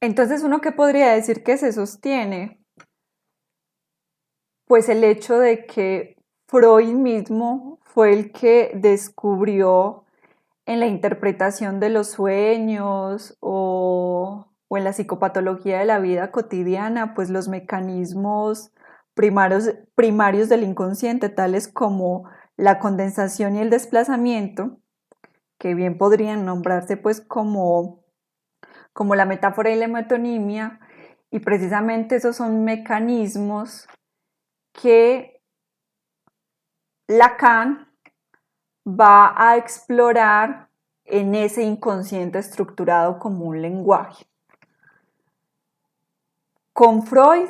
Entonces, ¿uno qué podría decir que se sostiene? Pues el hecho de que Freud mismo fue el que descubrió en la interpretación de los sueños o en la psicopatología de la vida cotidiana, pues los mecanismos primarios del inconsciente, tales como la condensación y el desplazamiento, que bien podrían nombrarse pues como la metáfora y la metonimia, y precisamente esos son mecanismos que Lacan va a explorar en ese inconsciente estructurado como un lenguaje. Con Freud,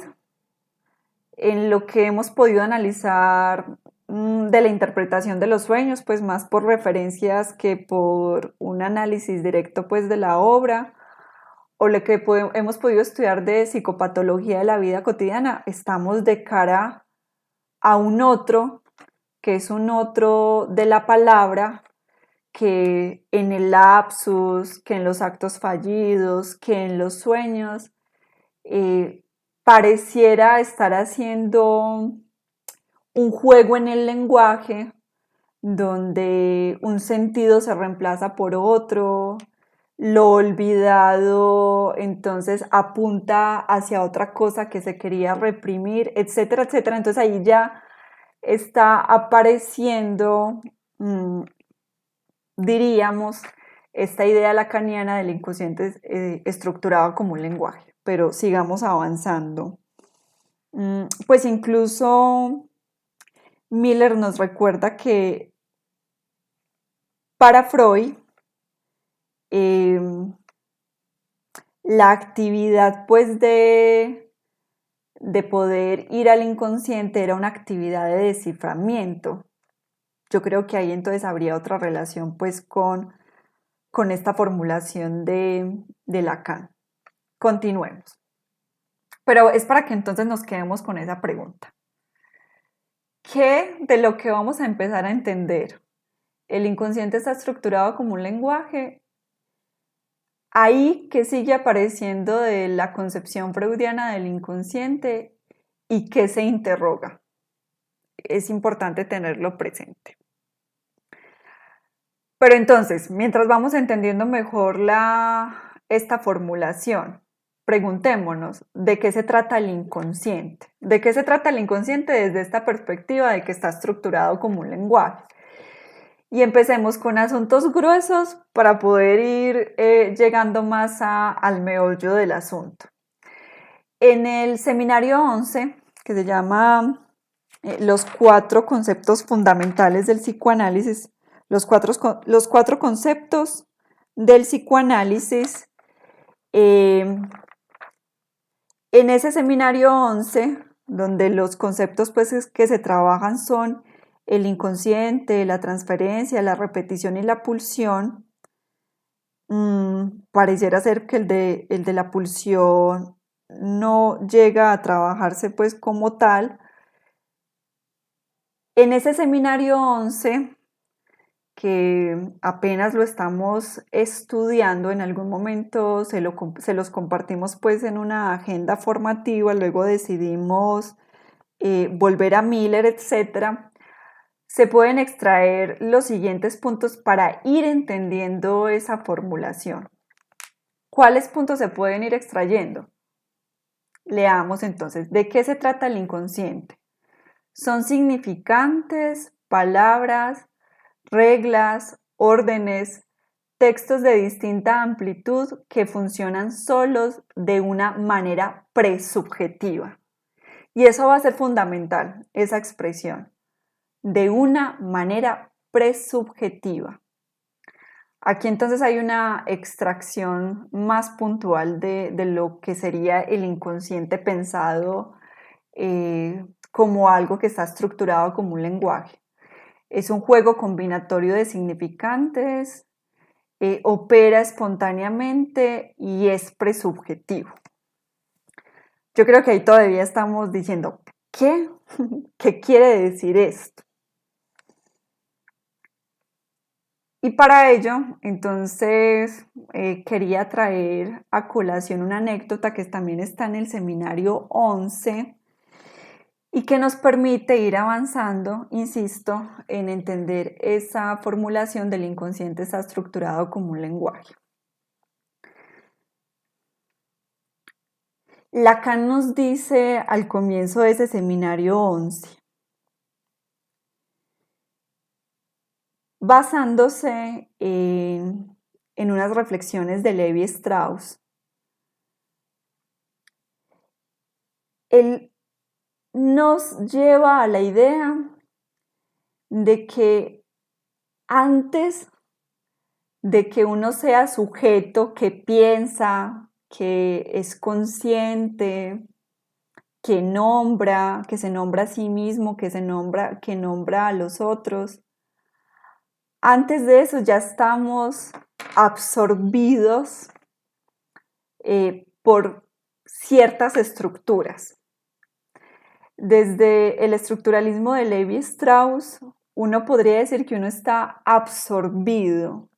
en lo que hemos podido analizar de la interpretación de los sueños, pues más por referencias que por un análisis directo pues de la obra, o lo que hemos podido estudiar de psicopatología de la vida cotidiana, estamos de cara a un otro, que es un otro de la palabra, que en el lapsus, que en los actos fallidos, que en los sueños, eh, pareciera estar haciendo un juego en el lenguaje donde un sentido se reemplaza por otro, lo olvidado entonces apunta hacia otra cosa que se quería reprimir, etcétera, etcétera. Entonces ahí ya está apareciendo, diríamos, esta idea lacaniana del inconsciente estructurado como un lenguaje. Pero sigamos avanzando. Pues incluso Miller nos recuerda que para Freud eh, la actividad pues de poder ir al inconsciente era una actividad de desciframiento. Yo creo que ahí entonces habría otra relación pues con esta formulación de Lacan. Continuemos. Pero es para que entonces nos quedemos con esa pregunta. ¿Qué de lo que vamos a empezar a entender? El inconsciente está estructurado como un lenguaje. Ahí que sigue apareciendo de la concepción freudiana del inconsciente y que se interroga. Es importante tenerlo presente. Pero entonces, mientras vamos entendiendo mejor esta formulación, preguntémonos, ¿de qué se trata el inconsciente? ¿De qué se trata el inconsciente desde esta perspectiva de que está estructurado como un lenguaje? Y empecemos con asuntos gruesos para poder ir llegando más al meollo del asunto. En el seminario 11, que se llama Los 4 conceptos fundamentales del psicoanálisis, los cuatro conceptos del psicoanálisis, en ese seminario 11, donde los conceptos pues, que se trabajan son el inconsciente, la transferencia, la repetición y la pulsión, pareciera ser que el de la pulsión no llega a trabajarse pues como tal. En ese seminario 11, que apenas lo estamos estudiando, en algún momento se los compartimos pues en una agenda formativa, luego decidimos volver a Miller, etc. Se pueden extraer los siguientes puntos para ir entendiendo esa formulación. ¿Cuáles puntos se pueden ir extrayendo? Leamos entonces, ¿de qué se trata el inconsciente? Son significantes, palabras, reglas, órdenes, textos de distinta amplitud que funcionan solos de una manera presubjetiva. Y eso va a ser fundamental, esa expresión, de una manera presubjetiva. Aquí entonces hay una extracción más puntual de lo que sería el inconsciente pensado como algo que está estructurado como un lenguaje. Es un juego combinatorio de significantes, opera espontáneamente y es presubjetivo. Yo creo que ahí todavía estamos diciendo, ¿qué? ¿Qué quiere decir esto? Y para ello, entonces, quería traer a colación una anécdota que también está en el seminario 11 y que nos permite ir avanzando, insisto, en entender esa formulación del inconsciente está estructurado como un lenguaje. Lacan nos dice al comienzo de ese seminario 11, basándose en unas reflexiones de Levi Strauss, él nos lleva a la idea de que antes de que uno sea sujeto que piensa, que es consciente, que se nombra a sí mismo, que nombra a los otros, antes de eso ya estamos absorbidos por ciertas estructuras. Desde el estructuralismo de Levi Strauss, uno podría decir que uno está absorbido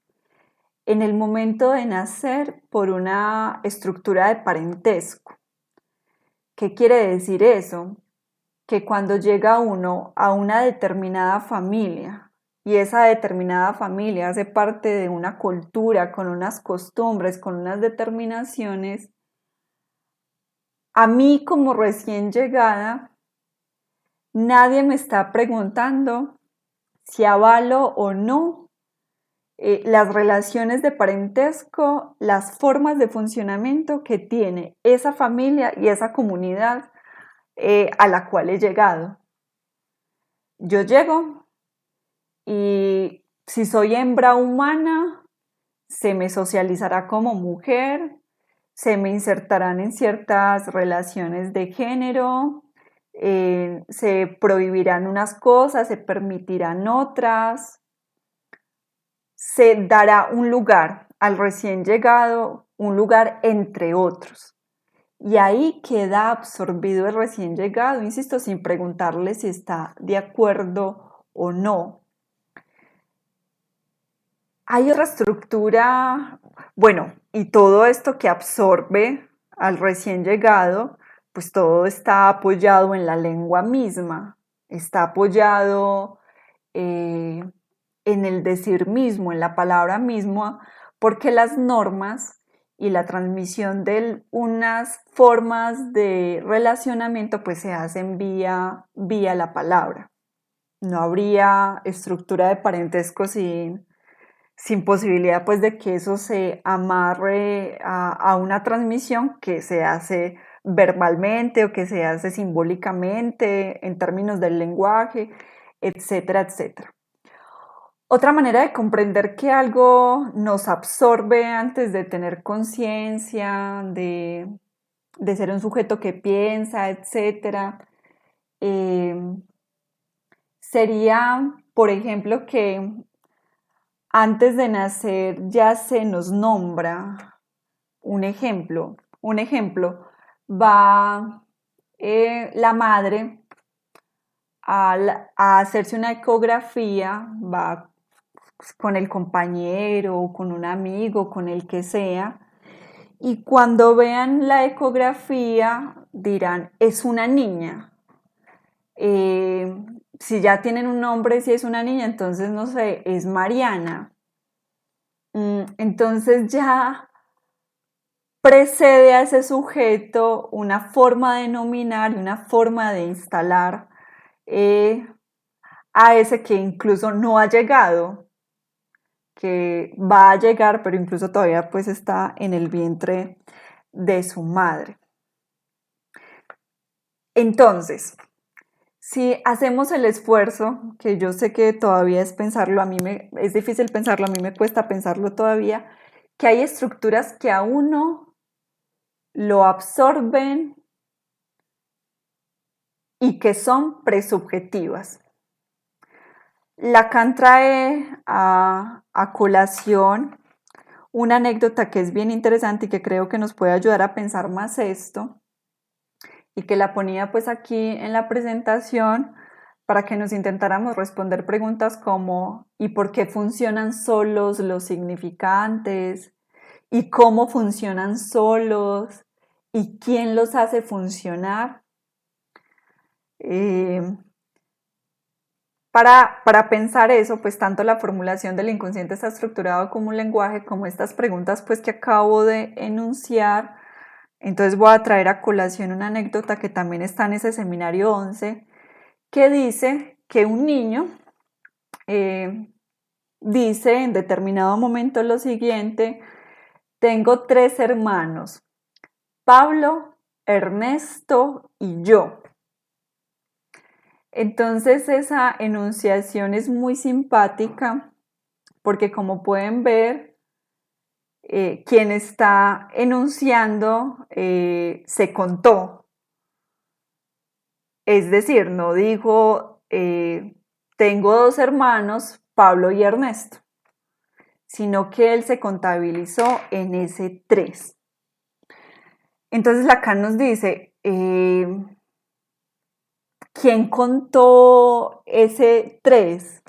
en el momento de nacer por una estructura de parentesco. ¿Qué quiere decir eso? Que cuando llega uno a una determinada familia y esa determinada familia hace parte de una cultura con unas costumbres, con unas determinaciones, a mí como recién llegada, nadie me está preguntando si avalo o no las relaciones de parentesco, las formas de funcionamiento que tiene esa familia y esa comunidad a la cual he llegado. Yo llego y si soy hembra humana, se me socializará como mujer, se me insertarán en ciertas relaciones de género, se prohibirán unas cosas, se permitirán otras, se dará un lugar al recién llegado, un lugar entre otros. Y ahí queda absorbido el recién llegado, insisto, sin preguntarle si está de acuerdo o no. Hay otra estructura, bueno, y todo esto que absorbe al recién llegado, pues todo está apoyado en la lengua misma, está apoyado en el decir mismo, en la palabra misma, porque las normas y la transmisión de unas formas de relacionamiento pues se hacen vía la palabra. No habría estructura de parentesco sin posibilidad pues de que eso se amarre a una transmisión que se hace verbalmente o que se hace simbólicamente en términos del lenguaje, etcétera, etcétera. Otra manera de comprender que algo nos absorbe antes de tener conciencia, de ser un sujeto que piensa, etcétera, sería, por ejemplo, que antes de nacer ya se nos nombra un ejemplo, va la madre a hacerse una ecografía, va con el compañero, con un amigo, con el que sea, y cuando vean la ecografía dirán, es una niña. Si ya tienen un nombre, si es una niña, entonces no sé, es Mariana. Entonces ya precede a ese sujeto una forma de nominar y una forma de instalar a ese que incluso no ha llegado, que va a llegar, pero incluso todavía pues está en el vientre de su madre. Entonces, si hacemos el esfuerzo, que yo sé que todavía es pensarlo, es difícil pensarlo, a mí me cuesta pensarlo todavía, que hay estructuras que a uno lo absorben y que son presubjetivas. Lacan trae a colación una anécdota que es bien interesante y que creo que nos puede ayudar a pensar más esto, y que la ponía pues aquí en la presentación para que nos intentáramos responder preguntas como ¿y por qué funcionan solos los significantes? ¿Y cómo funcionan solos? ¿Y quién los hace funcionar? Eh, para pensar eso, pues tanto la formulación del inconsciente está estructurado como un lenguaje, como estas preguntas pues que acabo de enunciar. Entonces voy a traer a colación una anécdota que también está en ese seminario 11, que dice que un niño dice en determinado momento lo siguiente: tengo 3 hermanos, Pablo, Ernesto y yo. Entonces esa enunciación es muy simpática porque, como pueden ver, quien está enunciando se contó. Es decir, no dijo tengo 2 hermanos, Pablo y Ernesto, sino que él se contabilizó en ese 3. Entonces Lacan nos dice, ¿quién contó ese 3?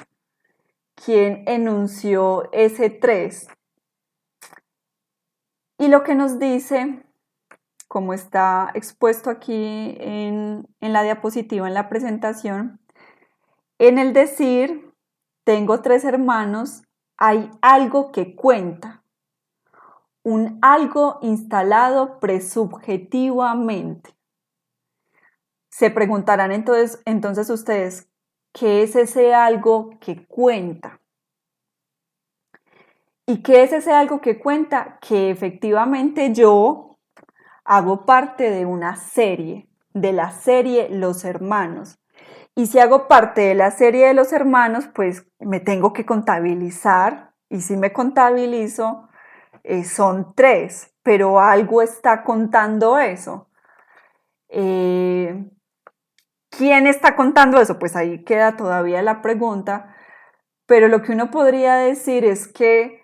¿Quién enunció ese 3? Y lo que nos dice, como está expuesto aquí en la diapositiva, en la presentación, en el decir, tengo 3 hermanos, hay algo que cuenta, un algo instalado presubjetivamente. Se preguntarán entonces ustedes, ¿qué es ese algo que cuenta? ¿Y qué es ese algo que cuenta? Que efectivamente yo hago parte de una serie, de la serie Los Hermanos. Y si hago parte de la serie de Los Hermanos, pues me tengo que contabilizar. Y si me contabilizo, son 3, pero algo está contando eso. ¿Quién está contando eso? Pues ahí queda todavía la pregunta. Pero lo que uno podría decir es que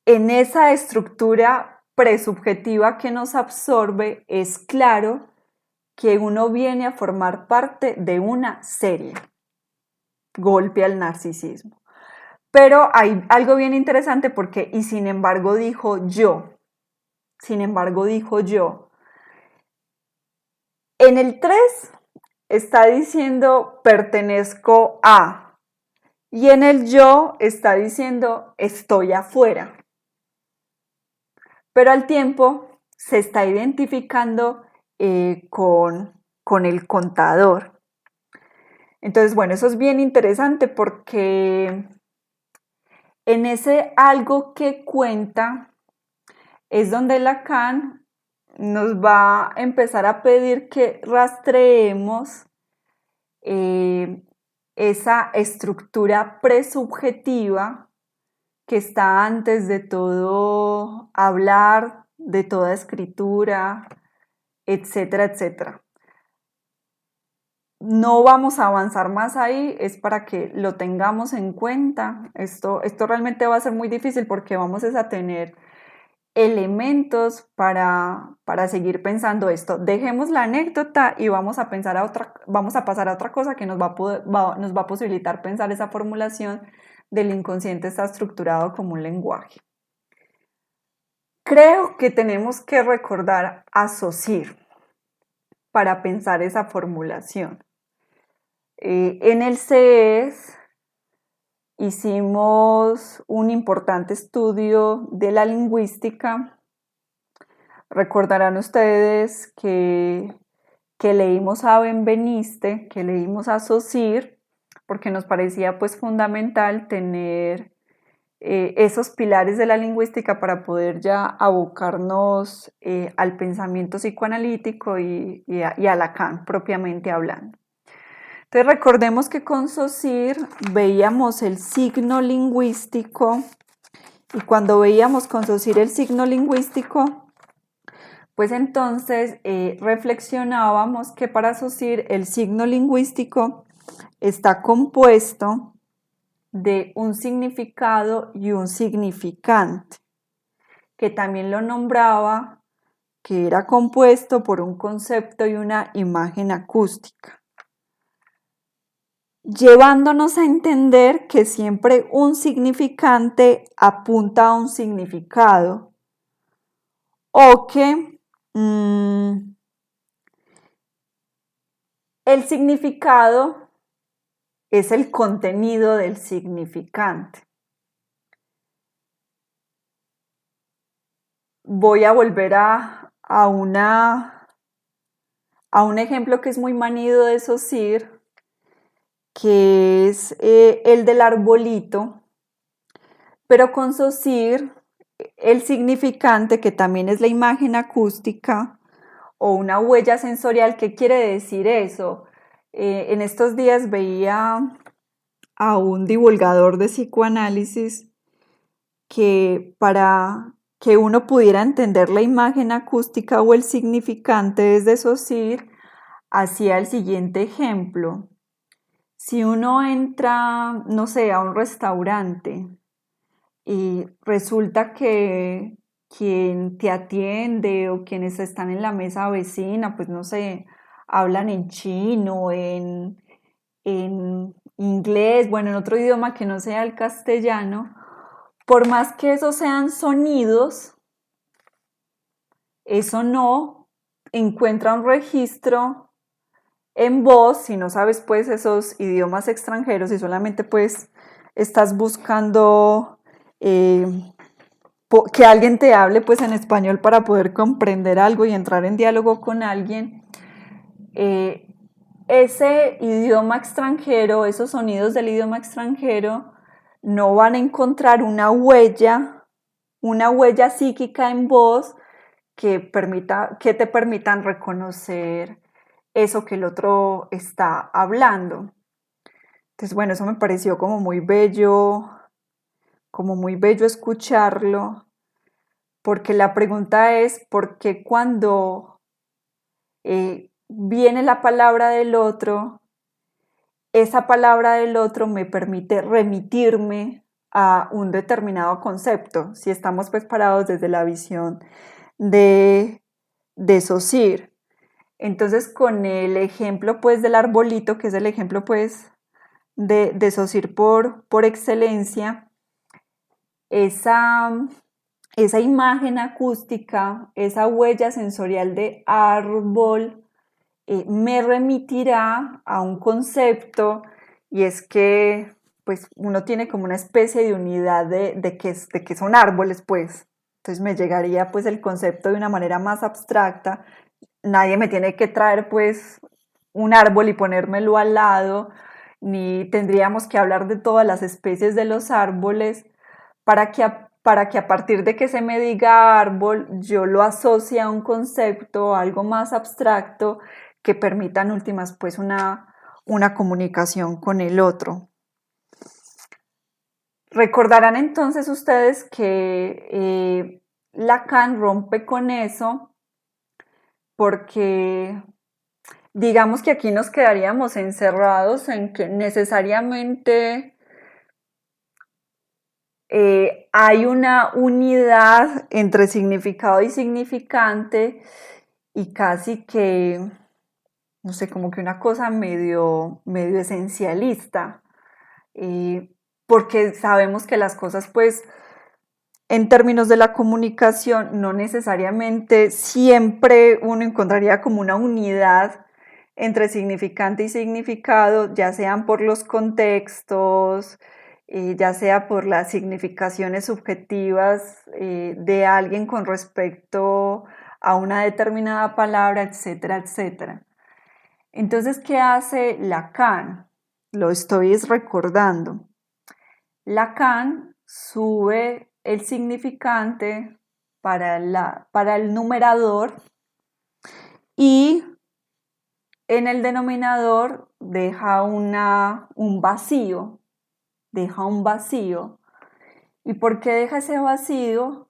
en esa estructura presubjetiva que nos absorbe, es claro que uno viene a formar parte de una serie. Golpe al narcisismo. Pero hay algo bien interesante porque, y sin embargo dijo yo, en el 3 está diciendo pertenezco a, y en el yo está diciendo estoy afuera. Pero al tiempo se está identificando con el contador. Entonces, bueno, eso es bien interesante porque en ese algo que cuenta es donde Lacan nos va a empezar a pedir que rastreemos esa estructura presubjetiva que está antes de todo hablar, de toda escritura, etcétera, etcétera. No vamos a avanzar más ahí, es para que lo tengamos en cuenta. Esto realmente va a ser muy difícil porque vamos a tener elementos para seguir pensando esto. Dejemos la anécdota y vamos a pasar a otra cosa que nos va a posibilitar pensar esa formulación del inconsciente está estructurado como un lenguaje. Creo que tenemos que recordar a Saussure para pensar esa formulación. En el CES hicimos un importante estudio de la lingüística. Recordarán ustedes que leímos a Benveniste, que leímos a Saussure, porque nos parecía pues fundamental tener esos pilares de la lingüística para poder ya abocarnos al pensamiento psicoanalítico y a Lacan propiamente hablando. Entonces recordemos que con Saussure veíamos el signo lingüístico, y cuando veíamos con Saussure el signo lingüístico, pues entonces reflexionábamos que para Saussure el signo lingüístico está compuesto de un significado y un significante, que también lo nombraba que era compuesto por un concepto y una imagen acústica. llevándonos a entender que siempre un significante apunta a un significado o que el significado es el contenido del significante. Voy a volver a un ejemplo que es muy manido de Saussure, que es el del arbolito, pero con Saussure el significante, que también es la imagen acústica o una huella sensorial. ¿Qué quiere decir eso? En estos días veía a un divulgador de psicoanálisis que para que uno pudiera entender la imagen acústica o el significante desde Saussure, hacía el siguiente ejemplo. Si uno entra, no sé, a un restaurante y resulta que quien te atiende o quienes están en la mesa vecina, pues no sé, hablan en chino, en inglés, bueno, en otro idioma que no sea el castellano, por más que esos sean sonidos, eso no encuentra un registro en voz. Si no sabes pues esos idiomas extranjeros y solamente pues estás buscando que alguien te hable pues en español para poder comprender algo y entrar en diálogo con alguien, ese idioma extranjero, esos sonidos del idioma extranjero no van a encontrar una huella psíquica en vos que te permitan reconocer eso que el otro está hablando. Entonces, bueno, eso me pareció como muy bello escucharlo, porque la pregunta es, ¿por qué cuando viene la palabra del otro, esa palabra del otro me permite remitirme a un determinado concepto, si estamos pues parados desde la visión de Saussure? Entonces, con el ejemplo pues del arbolito, que es el ejemplo pues de Saussure por excelencia, esa imagen acústica, esa huella sensorial de árbol, me remitirá a un concepto, y es que pues uno tiene como una especie de unidad de que son árboles pues. Entonces me llegaría pues el concepto de una manera más abstracta. Nadie me tiene que traer pues un árbol y ponérmelo al lado, ni tendríamos que hablar de todas las especies de los árboles para que a partir de que se me diga árbol, yo lo asocie a un concepto, algo más abstracto, que permita en últimas pues una comunicación con el otro. Recordarán entonces ustedes que Lacan rompe con eso, porque digamos que aquí nos quedaríamos encerrados en que necesariamente hay una unidad entre significado y significante, y casi que, no sé, como que una cosa medio esencialista, porque sabemos que las cosas pues en términos de la comunicación no necesariamente siempre uno encontraría como una unidad entre significante y significado, ya sean por los contextos, ya sea por las significaciones subjetivas de alguien con respecto a una determinada palabra, etcétera, etcétera. Entonces, ¿qué hace Lacan? Lo estoy recordando. Lacan sube el significante para el numerador, y en el denominador deja un vacío. ¿Y por qué deja ese vacío?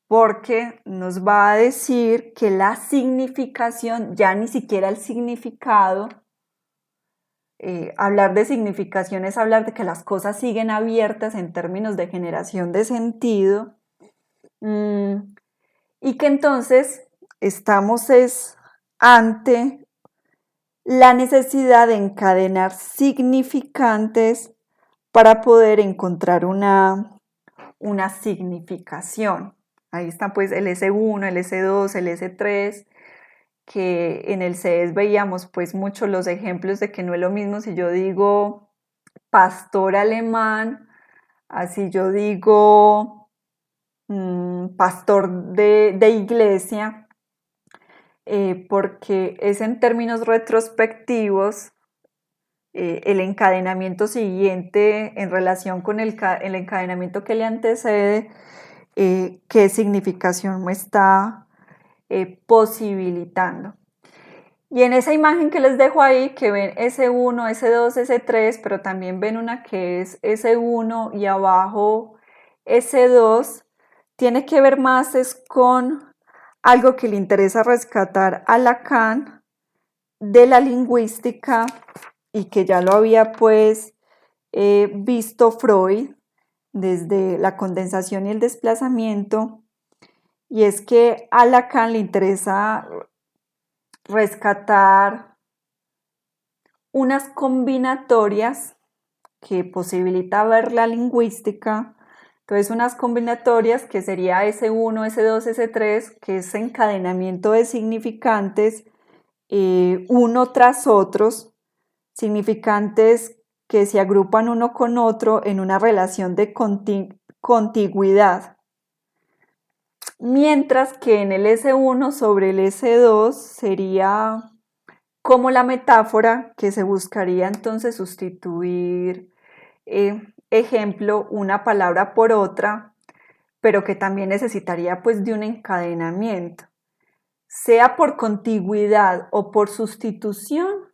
Porque nos va a decir que la significación, ya ni siquiera el significado, hablar de significación es hablar de que las cosas siguen abiertas en términos de generación de sentido, y que entonces estamos ante la necesidad de encadenar significantes para poder encontrar una significación. Ahí están pues el S1, el S2, el S3, que en el CES veíamos pues mucho los ejemplos de que no es lo mismo si yo digo pastor alemán, así yo digo pastor de iglesia, porque es en términos retrospectivos el encadenamiento siguiente en relación con el encadenamiento que le antecede, qué significación me está posibilitando. Y en esa imagen que les dejo ahí, que ven S1, S2, S3, pero también ven una que es S1 y abajo S2, tiene que ver más es con algo que le interesa rescatar a Lacan de la lingüística y que ya lo había pues visto Freud desde la condensación y el desplazamiento, y es que a Lacan le interesa rescatar unas combinatorias que posibilita ver la lingüística. Entonces, unas combinatorias que sería S1, S2, S3, que es encadenamiento de significantes uno tras otros, significantes que se agrupan uno con otro en una relación de contigüidad. Mientras que en el S1 sobre el S2 sería como la metáfora que se buscaría entonces sustituir, ejemplo, una palabra por otra, pero que también necesitaría pues de un encadenamiento, sea por contigüidad o por sustitución.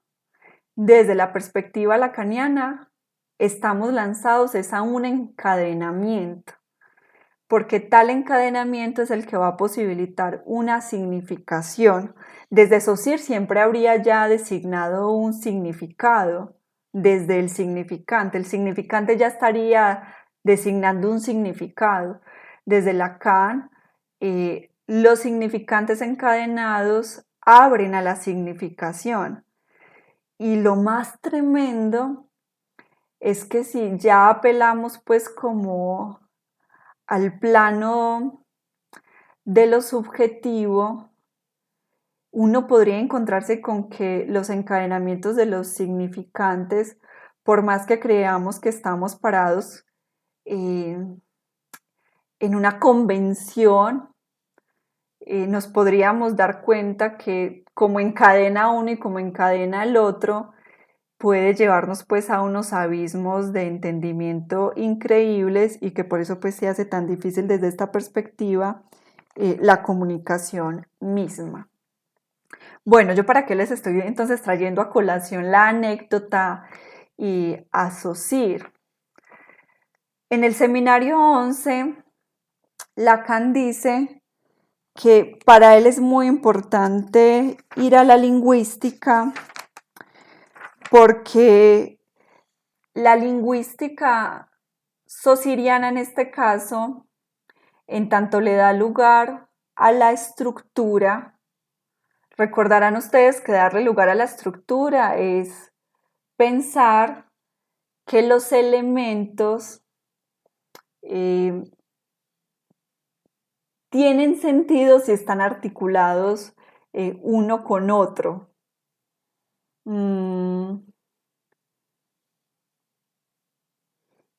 Desde la perspectiva lacaniana, estamos lanzados a un encadenamiento, porque tal encadenamiento es el que va a posibilitar una significación. Desde Saussure siempre habría ya designado un significado desde el significante ya estaría designando un significado. Desde Lacan, los significantes encadenados abren a la significación. Y lo más tremendo es que si ya apelamos pues como al plano de lo subjetivo, uno podría encontrarse con que los encadenamientos de los significantes, por más que creamos que estamos parados en una convención, nos podríamos dar cuenta que como encadena uno y como encadena el otro, puede llevarnos pues a unos abismos de entendimiento increíbles, y que por eso pues se hace tan difícil desde esta perspectiva la comunicación misma. Bueno, yo para qué les estoy entonces trayendo a colación la anécdota y a Saussure. En el seminario 11, Lacan dice que para él es muy importante ir a la lingüística porque la lingüística saussuriana en este caso, en tanto le da lugar a la estructura, recordarán ustedes que darle lugar a la estructura es pensar que los elementos tienen sentido si están articulados uno con otro.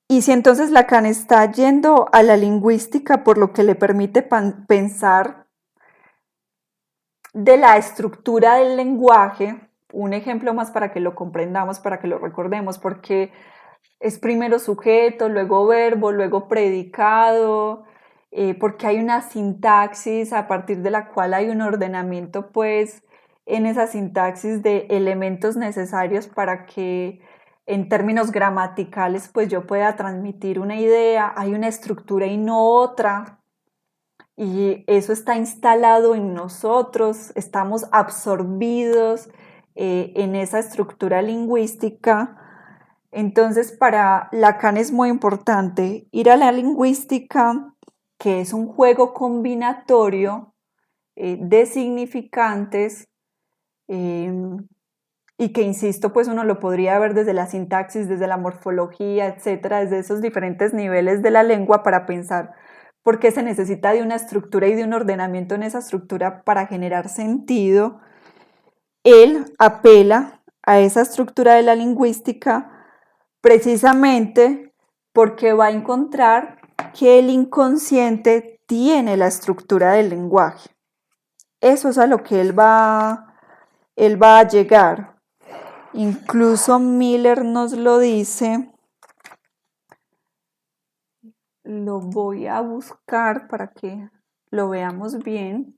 Y si entonces Lacan está yendo a la lingüística por lo que le permite pensar de la estructura del lenguaje, un ejemplo más para que lo comprendamos, para que lo recordemos, porque es primero sujeto, luego verbo, luego predicado, porque hay una sintaxis a partir de la cual hay un ordenamiento, pues, en esa sintaxis de elementos necesarios para que en términos gramaticales, pues yo pueda transmitir una idea, hay una estructura y no otra, y eso está instalado en nosotros, estamos absorbidos en esa estructura lingüística. Entonces, para Lacan es muy importante ir a la lingüística, que es un juego combinatorio de significantes y que, insisto, pues uno lo podría ver desde la sintaxis, desde la morfología, etcétera, desde esos diferentes niveles de la lengua para pensar por qué se necesita de una estructura y de un ordenamiento en esa estructura para generar sentido. Él apela a esa estructura de la lingüística precisamente porque va a encontrar que el inconsciente tiene la estructura del lenguaje. Eso es a lo que él va a llegar. Incluso Miller nos lo dice, lo voy a buscar para que lo veamos bien.